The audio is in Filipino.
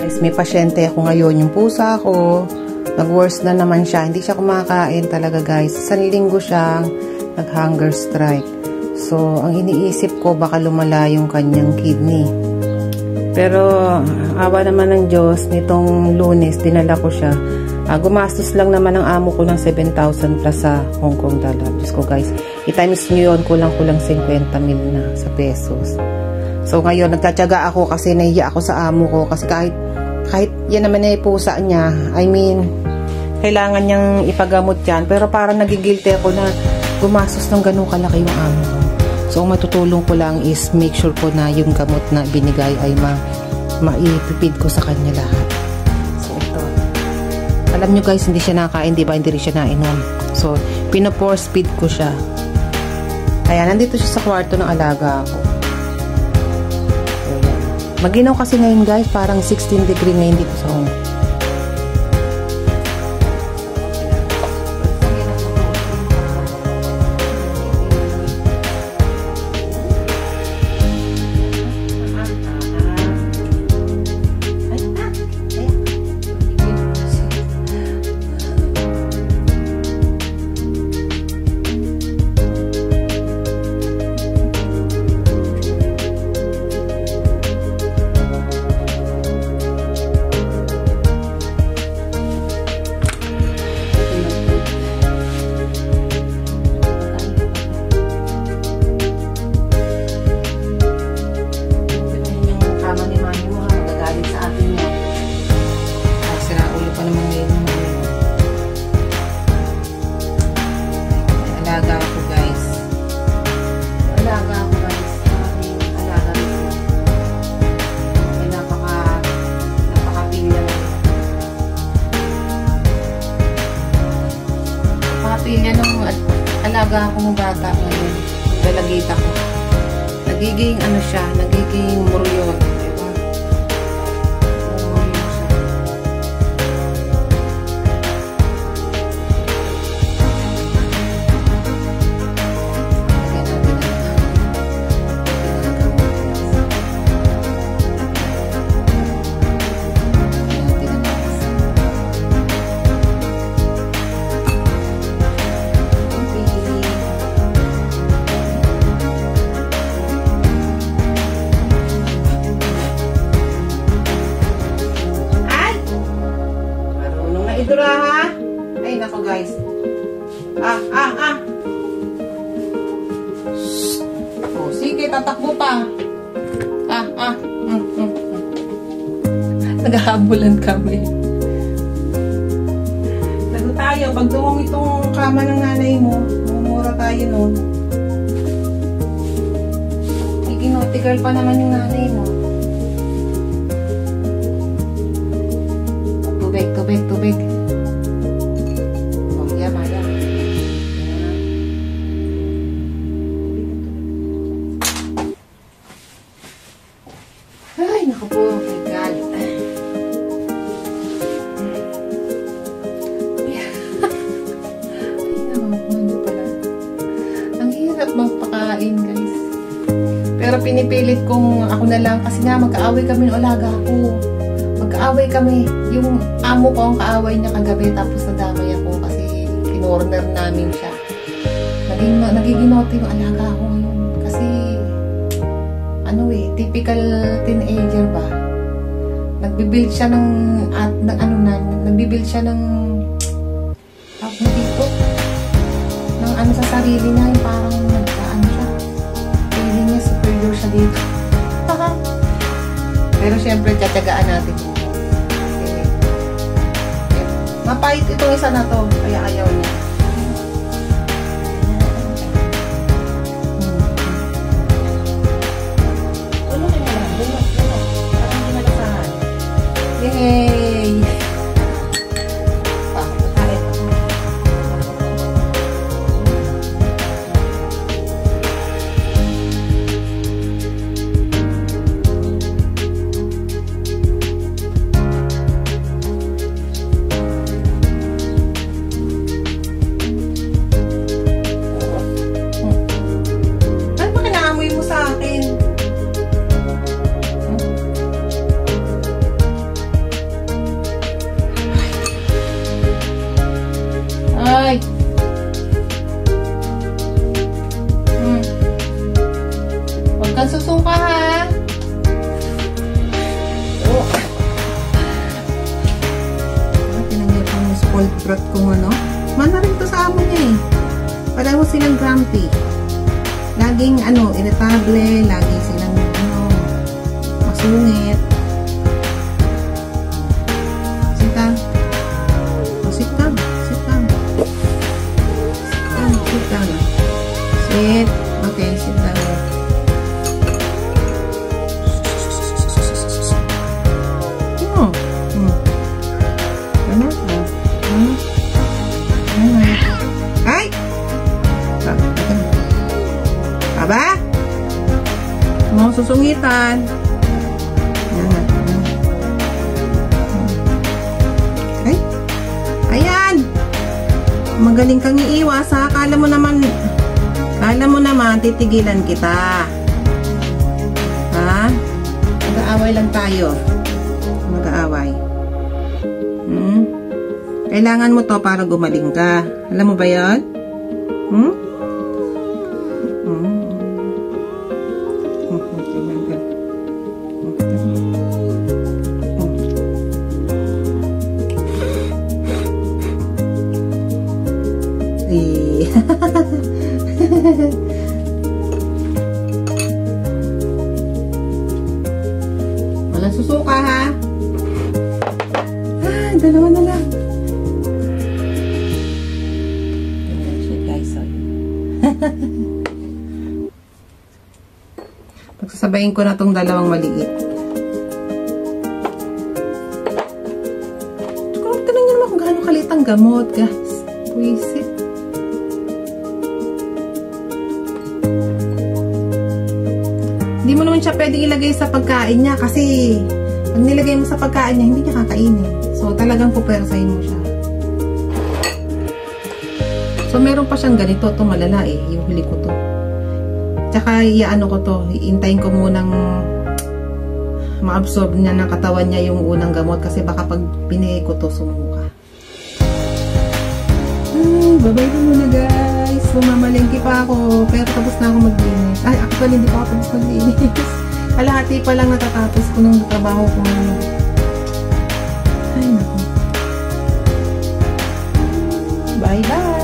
Guys, may pasyente ako ngayon. Yung pusa ko, nag-worse na naman siya. Hindi siya kumakain talaga, guys. Isang linggo siyang nag-hunger strike. So, ang iniisip ko, baka lumala yung kanyang kidney. Pero, awa naman ng Diyos, nitong Lunes, dinala ko siya. Gumastos lang naman ang amo ko ng 7,000 plus sa Hong Kong dollar. Diyos ko, guys. I-times nyo yun, kulang-kulang 50 mil na sa pesos. So, ngayon, nagtatyaga ako kasi nahiya ako sa amo ko. Kasi kahit yan naman ay pusa niya, I mean, kailangan niyang ipagamot yan. Pero parang nagigilty ako na gumastos ng ganun kalaki yung amo ko. So, ang matutulong ko lang is make sure ko na yung gamot na binigay ay maipipid ko sa kanya lahat. So, ito. Alam nyo guys, hindi siya nakain, diba? Hindi rin siya nainom. So, pino-force feed ko siya. Ayan, nandito siya sa kwarto ng alaga ako. Maginaw kasi ngayon guys, parang 16 degree ngayon dito sa Hong Kong. Alaga ako ng bata ngayon. Dalagita ko. Nagiging ano siya, nagiging muryon. Diba? Muryon siya. Idura ha? Ay nako guys. Oh, sige, tatakbo pa. Naghahabulan kami. Lago tayo. Pag duwang itong kama ng nanay mo, mumura tayo nun. Iginotigal pa naman yung nanay mo. Tubig. Oh, yama. Ay, naku po. My God. Ang hirap magpakain, guys. Pero pinipilit kong ako na lang kasi nga magkaaway kami ng alaga ko. Magkaaway kami. Yung amo ko ang kaaway niya kagabi tapos nadamay ako kasi kinorner namin siya. Nagiginote yung alaga ko ngayon. Kasi typical teenager ba? Nagbibuild siya nagbibuild siya ng dito. Ng ano sa sarili niya, yung parang nagkaan siya. Feeling niya superior siya dito. Pero syempre, tiyatagaan natin. Mapait itong isa na to, kaya ayaw niya. Tulungan niya lang. Bulok. Parang hindi malasahan. Yay! Kahit. secret kung ano. Mana rin to sa amo niya eh. Pareho silang grumpy. Laging irritable, laging silang masungit. Sit down. Oh, sit down. Sit down. Sit down. Sit. Okay, sit down. Ay! Aba? Mau susungitan. Ay! Ayan! Magaling kang iiwas ha. Kala mo naman titigilan kita. Ha? Mag-aaway lang tayo. Mag-aaway. Kailangan mo to para gumaling ka. Alam mo ba yan? Walang susuka ha. Dalawa na lang. Pagsasabayin ko na tong dalawang maliit. Tignan niyo naman kung gaano kalit ang gamot, guys. Puwisit. Hindi mo naman siya pwedeng ilagay sa pagkain niya kasi pag nilagay mo sa pagkain niya, hindi niya kakainin. So, talagang pupersahin mo siya. So, meron pa siyang ganito. Ito malala eh. Yung huli ko to. Tsaka, iyaano ko to. Iintayin ko munang ma-absorb niya ng katawan niya yung unang gamot. Kasi baka pag pinigay ko to, sumuka. Bye-bye na muna guys. So, mamalengke pa ako. Pero tapos na ako maglinis. Ay, actually, hindi pa ako tapos maglinis. Kalahati pa lang natatapos ko ng trabaho ko. Ay, naku. Bye-bye.